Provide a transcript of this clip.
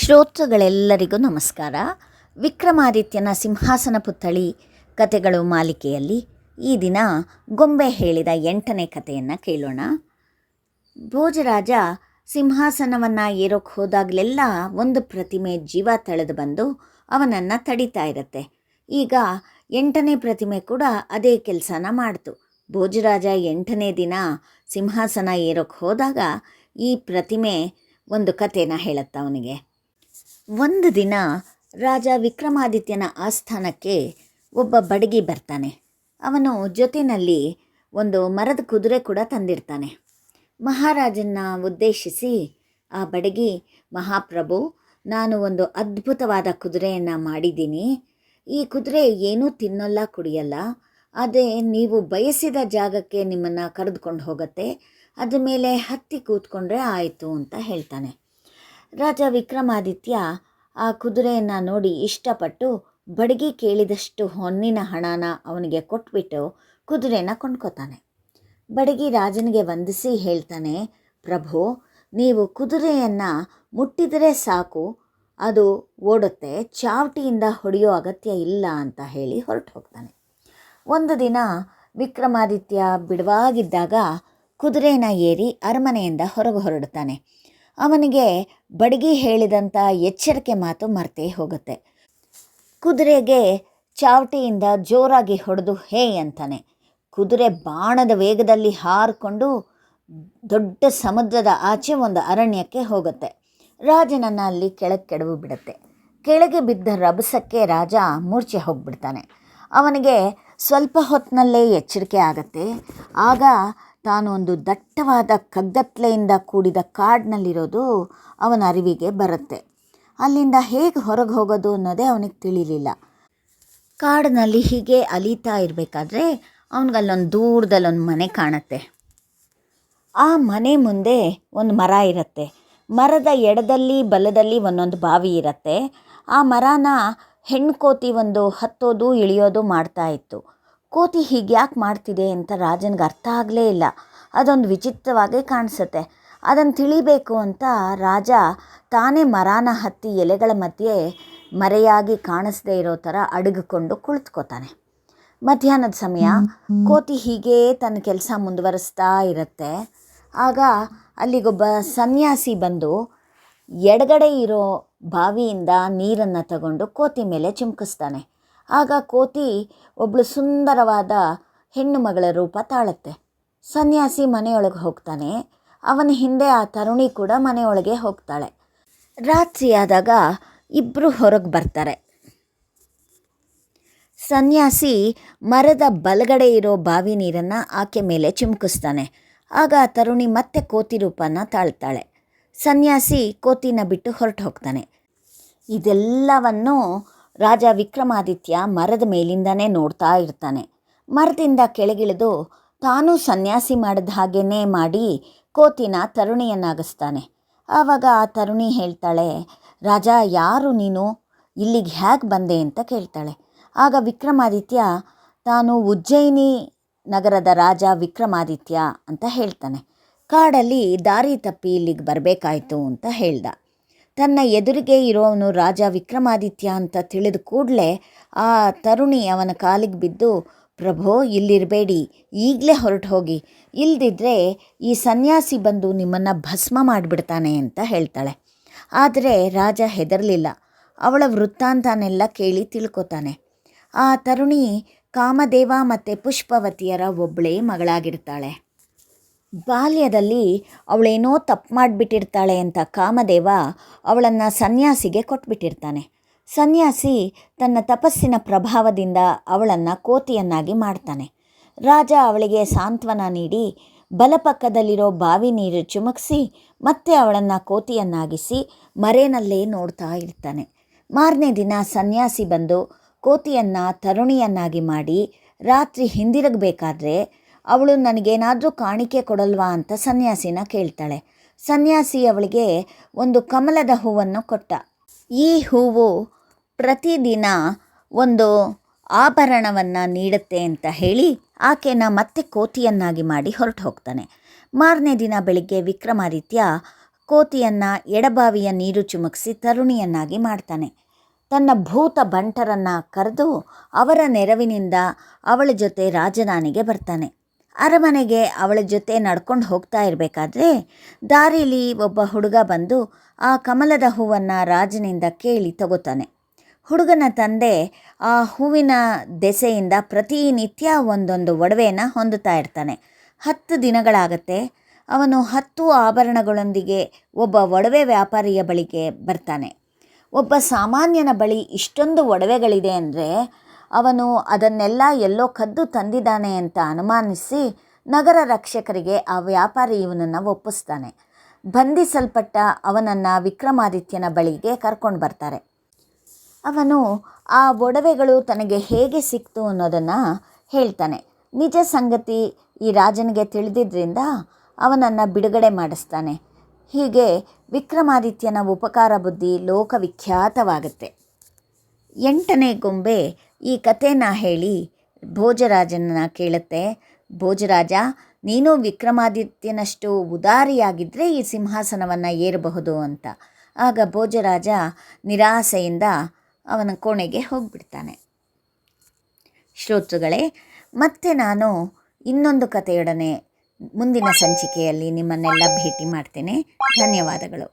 ಶ್ರೋತೃಗಳೆಲ್ಲರಿಗೂ ನಮಸ್ಕಾರ. ವಿಕ್ರಮಾದಿತ್ಯನ ಸಿಂಹಾಸನ ಪುತ್ಥಳಿ ಕತೆಗಳು ಮಾಲಿಕೆಯಲ್ಲಿ ಈ ದಿನ ಗೊಂಬೆ ಹೇಳಿದ 8ನೇ ಕಥೆಯನ್ನು ಕೇಳೋಣ. ಭೋಜರಾಜ ಸಿಂಹಾಸನವನ್ನು ಏರೋಕ್ಕೆ ಹೋದಾಗಲೆಲ್ಲ ಒಂದು ಪ್ರತಿಮೆ ಜೀವ ತಳೆದು ಬಂದು ಅವನನ್ನು ತಡಿತಾ ಇರುತ್ತೆ. ಈಗ 8ನೇ ಪ್ರತಿಮೆ ಕೂಡ ಅದೇ ಕೆಲಸನ ಮಾಡ್ತು. ಭೋಜರಾಜ 8ನೇ ದಿನ ಸಿಂಹಾಸನ ಏರೋಕ್ಕೆ ಹೋದಾಗ ಈ ಪ್ರತಿಮೆ ಒಂದು ಕಥೆನ ಹೇಳುತ್ತೆ ಅವನಿಗೆ. ಒಂದು ದಿನ ರಾಜ ವಿಕ್ರಮಾದಿತ್ಯನ ಆಸ್ಥಾನಕ್ಕೆ ಒಬ್ಬ ಬಡಗಿ ಬರ್ತಾನೆ. ಅವನು ಜೊತೆಯಲ್ಲಿ ಒಂದು ಮರದ ಕುದುರೆ ಕೂಡ ತಂದಿರ್ತಾನೆ. ಮಹಾರಾಜನ್ನ ಉದ್ದೇಶಿಸಿ ಆ ಬಡಗಿ, ಮಹಾಪ್ರಭು, ನಾನು ಒಂದು ಅದ್ಭುತವಾದ ಕುದುರೆಯನ್ನು ಮಾಡಿದ್ದೀನಿ. ಈ ಕುದುರೆ ಏನೂ ತಿನ್ನಲ್ಲ, ಕುಡಿಯಲ್ಲ, ಅದೇ ನೀವು ಬಯಸಿದ ಜಾಗಕ್ಕೆ ನಿಮ್ಮನ್ನು ಕರೆದುಕೊಂಡು ಹೋಗುತ್ತೆ, ಅದ್ರ ಮೇಲೆ ಹತ್ತಿ ಕೂತ್ಕೊಂಡ್ರೆ ಆಯಿತು ಅಂತ ಹೇಳ್ತಾನೆ. ರಾಜ ವಿಕ್ರಮಾದಿತ್ಯ ಆ ಕುದುರೆಯನ್ನು ನೋಡಿ ಇಷ್ಟಪಟ್ಟು ಬಡಗಿ ಕೇಳಿದಷ್ಟು ಹೊನ್ನಿನ ಹಣನ ಅವನಿಗೆ ಕೊಟ್ಬಿಟ್ಟು ಕುದುರೆನ ಕೊಂಡ್ಕೊತಾನೆ. ಬಡಗಿ ರಾಜನಿಗೆ ವಂದಿಸಿ ಹೇಳ್ತಾನೆ, ಪ್ರಭು, ನೀವು ಕುದುರೆಯನ್ನು ಮುಟ್ಟಿದರೆ ಸಾಕು, ಅದು ಓಡುತ್ತೆ, ಚಾವಟಿಯಿಂದ ಹೊಡೆಯೋ ಅಗತ್ಯ ಇಲ್ಲ ಅಂತ ಹೇಳಿ ಹೊರಟು ಹೋಗ್ತಾನೆ. ಒಂದು ದಿನ ವಿಕ್ರಮಾದಿತ್ಯ ಬಿಡುವಾಗಿದ್ದಾಗ ಕುದುರೆನ ಏರಿ ಅರಮನೆಯಿಂದ ಹೊರಗೆ ಹೊರಡ್ತಾನೆ. ಅವನಿಗೆ ಬಡಗಿ ಹೇಳಿದಂಥ ಎಚ್ಚರಿಕೆ ಮಾತು ಮರ್ತೇ ಹೋಗುತ್ತೆ. ಕುದುರೆಗೆ ಚಾವಟಿಯಿಂದ ಜೋರಾಗಿ ಹೊಡೆದು ಹೇ ಅಂತಾನೆ. ಕುದುರೆ ಬಾಣದ ವೇಗದಲ್ಲಿ ಹಾರಿಕೊಂಡು ದೊಡ್ಡ ಸಮುದ್ರದ ಆಚೆ ಒಂದು ಅರಣ್ಯಕ್ಕೆ ಹೋಗುತ್ತೆ. ರಾಜನನ್ನು ಅಲ್ಲಿ ಕೆಳಗೆ ಕೆಡವು ಬಿಡುತ್ತೆ. ಕೆಳಗೆ ಬಿದ್ದ ರಭಸಕ್ಕೆ ರಾಜ ಮೂರ್ಛೆ ಹೋಗಿಬಿಡ್ತಾನೆ. ಅವನಿಗೆ ಸ್ವಲ್ಪ ಹೊತ್ತಿನಲ್ಲೇ ಎಚ್ಚರಿಕೆ ಆಗುತ್ತೆ. ಆಗ ತಾನು ಒಂದು ದಟ್ಟವಾದ ಕಗ್ಗತ್ತಲೆಯಿಂದ ಕೂಡಿದ ಕಾಡಿನಲ್ಲಿರೋದು ಅವನ ಅರಿವಿಗೆ ಬರುತ್ತೆ. ಅಲ್ಲಿಂದ ಹೇಗೆ ಹೊರಗೆ ಹೋಗೋದು ಅನ್ನೋದೇ ಅವನಿಗೆ ತಿಳಿಲಿಲ್ಲ. ಕಾಡಿನಲ್ಲಿ ಹೀಗೆ ಅಲೀತಾ ಇರಬೇಕಾದ್ರೆ ಅವನಿಗಲ್ಲೊಂದು ದೂರದಲ್ಲೊಂದು ಮನೆ ಕಾಣುತ್ತೆ. ಆ ಮನೆ ಮುಂದೆ ಒಂದು ಮರ ಇರುತ್ತೆ. ಮರದ ಎಡದಲ್ಲಿ ಬಲದಲ್ಲಿ ಒಂದೊಂದು ಬಾವಿ ಇರುತ್ತೆ. ಆ ಮರನ ಹೆಣ್ಣು ಕೋತಿ ಒಂದು ಹತ್ತೋದು ಇಳಿಯೋದು ಮಾಡ್ತಾ ಇತ್ತು. ಕೋತಿ ಹೀಗೆ ಯಾಕೆ ಮಾಡ್ತಿದೆ ಅಂತ ರಾಜನಿಗೆ ಅರ್ಥ ಆಗಲೇ ಇಲ್ಲ. ಅದೊಂದು ವಿಚಿತ್ರವಾಗಿ ಕಾಣಿಸುತ್ತೆ. ಅದನ್ನು ತಿಳಿಬೇಕು ಅಂತ ರಾಜ ತಾನೇ ಮರಾನ ಹತ್ತಿ ಎಲೆಗಳ ಮಧ್ಯೆ ಮರೆಯಾಗಿ ಕಾಣಿಸದೇ ಇರೋ ಥರ ಅಡಗಿಕೊಂಡು ಕುಳಿತುಕೋತಾನೆ. ಮಧ್ಯಾಹ್ನದ ಸಮಯ ಕೋತಿ ಹೀಗೆ ತನ್ನ ಕೆಲಸ ಮುಂದುವರಿಸ್ತಾ ಇರುತ್ತೆ. ಆಗ ಅಲ್ಲಿಗೊಬ್ಬ ಸನ್ಯಾಸಿ ಬಂದು ಎಡಗಡೆ ಇರೋ ಬಾವಿಯಿಂದ ನೀರನ್ನು ತಗೊಂಡು ಕೋತಿ ಮೇಲೆ ಚಿಮುಕಿಸ್ತಾನೆ. ಆಗ ಕೋತಿ ಒಬ್ಬಳು ಸುಂದರವಾದ ಹೆಣ್ಣು ಮಗಳ ರೂಪ ತಾಳುತ್ತೆ. ಸನ್ಯಾಸಿ ಮನೆಯೊಳಗೆ ಹೋಗ್ತಾನೆ. ಅವನ ಹಿಂದೆ ಆ ತರುಣಿ ಕೂಡ ಮನೆಯೊಳಗೆ ಹೋಗ್ತಾಳೆ. ರಾತ್ರಿಯಾದಾಗ ಇಬ್ಬರು ಹೊರಗೆ ಬರ್ತಾರೆ. ಸನ್ಯಾಸಿ ಮರದ ಬಲಗಡೆ ಇರೋ ಬಾವಿ ನೀರನ್ನು ಆಕೆ ಮೇಲೆ ಚಿಮುಕಿಸ್ತಾನೆ. ಆಗ ಆ ತರುಣಿ ಮತ್ತೆ ಕೋತಿ ರೂಪನ ತಾಳ್ತಾಳೆ. ಸನ್ಯಾಸಿ ಕೋತಿನ ಬಿಟ್ಟು ಹೊರಟು ಹೋಗ್ತಾನೆ. ಇದೆಲ್ಲವನ್ನು ರಾಜ ವಿಕ್ರಮಾದಿತ್ಯ ಮರದ ಮೇಲಿಂದನೇ ನೋಡ್ತಾ ಇರ್ತಾನೆ. ಮರದಿಂದ ಕೆಳಗಿಳಿದು ತಾನೂ ಸನ್ಯಾಸಿ ಮಾಡಿದ ಹಾಗೇ ಮಾಡಿ ಕೋತಿನ ತರುಣಿಯನ್ನಾಗಿಸ್ತಾನೆ. ಆವಾಗ ಆ ತರುಣಿ ಹೇಳ್ತಾಳೆ, ರಾಜ, ಯಾರು ನೀನು, ಇಲ್ಲಿಗೆ ಹೇಗೆ ಬಂದೆ ಅಂತ ಕೇಳ್ತಾಳೆ. ಆಗ ವಿಕ್ರಮಾದಿತ್ಯ ತಾನು ಉಜ್ಜಯಿನಿ ನಗರದ ರಾಜ ವಿಕ್ರಮಾದಿತ್ಯ ಅಂತ ಹೇಳ್ತಾನೆ. ಕಾಡಲ್ಲಿ ದಾರಿ ತಪ್ಪಿ ಇಲ್ಲಿಗೆ ಬರಬೇಕಾಯ್ತು ಅಂತ ಹೇಳ್ದ. ತನ್ನ ಎದುರಿಗೆ ಇರೋವನು ರಾಜ ವಿಕ್ರಮಾದಿತ್ಯ ಅಂತ ತಿಳಿದ ಕೂಡಲೇ ಆ ತರುಣಿ ಅವನ ಕಾಲಿಗೆ ಬಿದ್ದು, ಪ್ರಭೋ, ಇಲ್ಲಿರಬೇಡಿ, ಈಗಲೇ ಹೊರಟು ಹೋಗಿ, ಇಲ್ದಿದ್ರೆ ಈ ಸನ್ಯಾಸಿ ಬಂದು ನಿಮ್ಮನ್ನು ಭಸ್ಮ ಮಾಡಿಬಿಡ್ತಾನೆ ಅಂತ ಹೇಳ್ತಾಳೆ. ಆದರೆ ರಾಜ ಹೆದರಲಿಲ್ಲ. ಅವಳ ವೃತ್ತಾಂತನೆಲ್ಲ ಕೇಳಿ ತಿಳ್ಕೊತಾನೆ. ಆ ತರುಣಿ ಕಾಮದೇವ ಮತ್ತು ಪುಷ್ಪವತಿಯರ ಒಬ್ಬಳೇ ಮಗಳಾಗಿರ್ತಾಳೆ. ಬಾಲ್ಯದಲ್ಲಿ ಅವಳೇನೋ ತಪ್ಪು ಮಾಡಿಬಿಟ್ಟಿರ್ತಾಳೆ ಅಂತ ಕಾಮದೇವ ಅವಳನ್ನು ಸನ್ಯಾಸಿಗೆ ಕೊಟ್ಬಿಟ್ಟಿರ್ತಾನೆ. ಸನ್ಯಾಸಿ ತನ್ನ ತಪಸ್ಸಿನ ಪ್ರಭಾವದಿಂದ ಅವಳನ್ನು ಕೋತಿಯನ್ನಾಗಿ ಮಾಡ್ತಾನೆ. ರಾಜ ಅವಳಿಗೆ ಸಾಂತ್ವನ ನೀಡಿ ಬಲಪಕ್ಕದಲ್ಲಿರೋ ಬಾವಿ ನೀರು ಚಿಮುಕಿಸಿ ಮತ್ತೆ ಅವಳನ್ನು ಕೋತಿಯನ್ನಾಗಿಸಿ ಮರೆನಲ್ಲೇ ನೋಡ್ತಾ ಇರ್ತಾನೆ. ಮಾರನೇ ದಿನ ಸನ್ಯಾಸಿ ಬಂದು ಕೋತಿಯನ್ನು ತರುಣಿಯನ್ನಾಗಿ ಮಾಡಿ ರಾತ್ರಿ ಹಿಂದಿರುಗಬೇಕಾದ್ರೆ ಅವಳು ನನಗೇನಾದರೂ ಕಾಣಿಕೆ ಕೊಡಲ್ವಾ ಅಂತ ಸನ್ಯಾಸಿನ ಕೇಳ್ತಾಳೆ. ಸನ್ಯಾಸಿ ಅವಳಿಗೆ ಒಂದು ಕಮಲದ ಹೂವನ್ನು ಕೊಟ್ಟ. ಈ ಹೂವು ಪ್ರತಿದಿನ ಒಂದು ಆಭರಣವನ್ನು ನೀಡುತ್ತೆ ಅಂತ ಹೇಳಿ ಆಕೆನ ಮತ್ತೆ ಕೋತಿಯನ್ನಾಗಿ ಮಾಡಿ ಹೊರಟು ಹೋಗ್ತಾನೆ. ಮಾರನೇ ದಿನ ಬೆಳಿಗ್ಗೆ ವಿಕ್ರಮಾದಿತ್ಯ ಕೋತಿಯನ್ನು ಎಡಬಾವಿಯ ನೀರು ಚಿಮುಕಿಸಿ ತರುಣಿಯನ್ನಾಗಿ ಮಾಡ್ತಾನೆ. ತನ್ನ ಭೂತ ಬಂಟರನ್ನು ಕರೆದು ಅವರ ನೆರವಿನಿಂದ ಅವಳ ಜೊತೆ ರಾಜಧಾನಿಗೆ ಬರ್ತಾನೆ. ಅರಮನೆಗೆ ಅವಳ ಜೊತೆ ನಡ್ಕೊಂಡು ಹೋಗ್ತಾ ಇರಬೇಕಾದ್ರೆ ದಾರಿಲಿ ಒಬ್ಬ ಹುಡುಗ ಬಂದು ಆ ಕಮಲದ ಹೂವನ್ನು ರಾಜನಿಂದ ಕೇಳಿ ತಗೋತಾನೆ. ಹುಡುಗನ ತಂದೆ ಆ ಹೂವಿನ ದೆಸೆಯಿಂದ ಪ್ರತಿನಿತ್ಯ ಒಂದೊಂದು ಒಡವೆಯನ್ನು ಹೊಂದುತ್ತಾ ಇರ್ತಾನೆ. 10 ದಿನಗಳಾಗತ್ತೆ. ಅವನು 10 ಆಭರಣಗಳೊಂದಿಗೆ ಒಬ್ಬ ಒಡವೆ ವ್ಯಾಪಾರಿಯ ಬಳಿಗೆ ಬರ್ತಾನೆ. ಒಬ್ಬ ಸಾಮಾನ್ಯನ ಬಳಿ ಇಷ್ಟೊಂದು ಒಡವೆಗಳಿದೆ ಅಂದರೆ ಅವನು ಅದನ್ನೆಲ್ಲ ಎಲ್ಲೋ ಕದ್ದು ತಂದಿದ್ದಾನೆ ಅಂತ ಅನುಮಾನಿಸಿ ನಗರ ರಕ್ಷಕರಿಗೆ ಆ ವ್ಯಾಪಾರಿ ಇವನನ್ನು ಒಪ್ಪಿಸ್ತಾನೆ. ಬಂಧಿಸಲ್ಪಟ್ಟ ಅವನನ್ನು ವಿಕ್ರಮಾದಿತ್ಯನ ಬಳಿಗೆ ಕರ್ಕೊಂಡು ಬರ್ತಾರೆ. ಅವನು ಆ ಒಡವೆಗಳು ತನಗೆ ಹೇಗೆ ಸಿಕ್ತು ಅನ್ನೋದನ್ನು ಹೇಳ್ತಾನೆ. ನಿಜ ಸಂಗತಿ ಈ ರಾಜನಿಗೆ ತಿಳಿದಿದ್ದರಿಂದ ಅವನನ್ನು ಬಿಡುಗಡೆ ಮಾಡಿಸ್ತಾನೆ. ಹೀಗೆ ವಿಕ್ರಮಾದಿತ್ಯನ ಉಪಕಾರ ಬುದ್ಧಿ ಲೋಕವಿಖ್ಯಾತವಾಗುತ್ತೆ. 8ನೇ ಗೊಂಬೆ ಈ ಕಥೆನ ಹೇಳಿ ಭೋಜರಾಜನನ್ನು ಕೇಳುತ್ತೆ. ಭೋಜರಾಜ, ನೀನು ವಿಕ್ರಮಾದಿತ್ಯನಷ್ಟು ಉದಾರಿಯಾಗಿದ್ದರೆ ಈ ಸಿಂಹಾಸನವನ್ನು ಏರಬಹುದು ಅಂತ. ಆಗ ಭೋಜರಾಜ ನಿರಾಸೆಯಿಂದ ಅವನ ಕೋಣೆಗೆ ಹೋಗಿಬಿಡ್ತಾನೆ. ಶ್ರೋತೃಗಳೇ, ಮತ್ತೆ ನಾನು ಇನ್ನೊಂದು ಕಥೆಯೊಡನೆ ಮುಂದಿನ ಸಂಚಿಕೆಯಲ್ಲಿ ನಿಮ್ಮನ್ನೆಲ್ಲ ಭೇಟಿ ಮಾಡ್ತೇನೆ. ಧನ್ಯವಾದಗಳು.